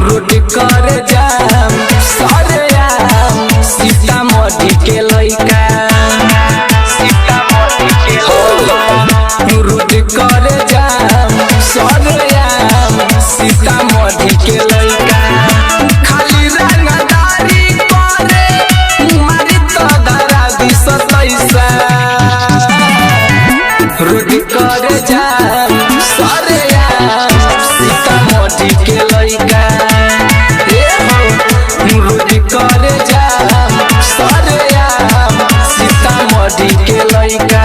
रोटी करे जाम सरे सीतामढ़ी के लइका रे हो। रोटी करे जाम सरे सीतामढ़ी के लइका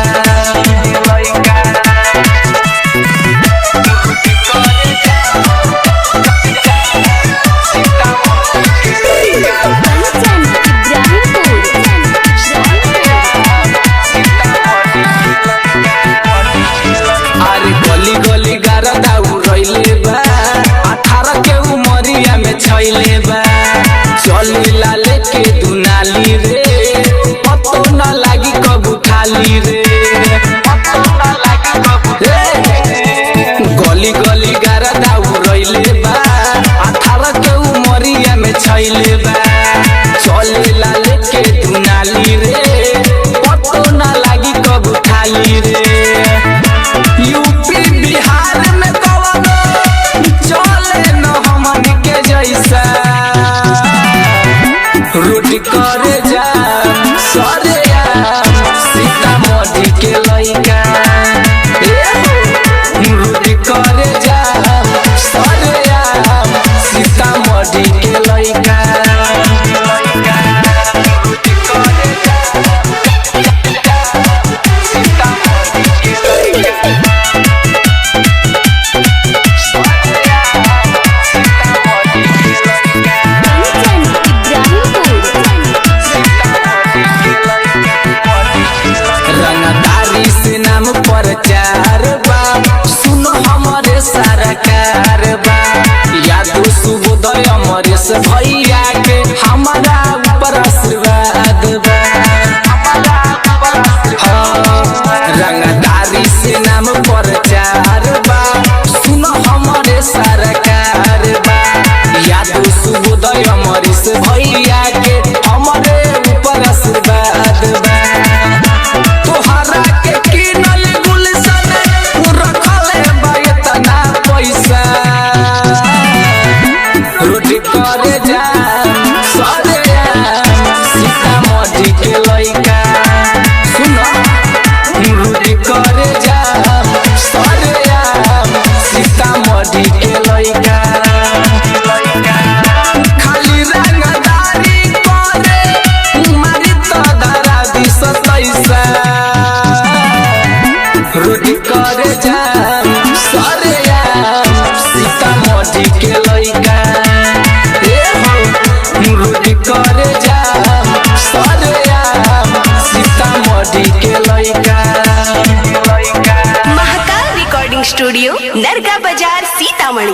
चलीला लेके दुनाली रे पतो न लागी कबू खाली रे गली गली गारा दाऊ रइले बा 18 के उमरिया में छैले बा। चलीला लेके दुनाली रे पतो न लागी कबू खाली रे। यूपी बिहार में कवनो चले न हमन के जैसा। रोटी करे जाम सरे सीतामढ़ी के लइका रोटी करे जाम सरे सीतामढ़ी के लइका। प्रचार बा सुनो हमारे सरकार बा यादो सुबोदय अमरेश भैया के हमारा ऊपर आशीर्वाद बा। रंगदारी से नाम प्रचार बा सुनो हमारे सरकार बा यादो सुबोदय अमरेश भैया के हमारे ऊपर आशीर्वाद बा। तोहरा के किनल रोटी करे जाम सरे सीतामढ़ी के लइका सुनो। रोटी करे जाम सरे सीतामढ़ी के लइका खाली रंगदारी करे मारी तो धरा दी 27। रोटी करे जाम सरे सीतामढ़ी के लइका रोटी करे जाम सरे सीतामढ़ी के लइका। महाकाल रिकॉर्डिंग स्टूडियो नरगा बाजार सीतामढ़ी।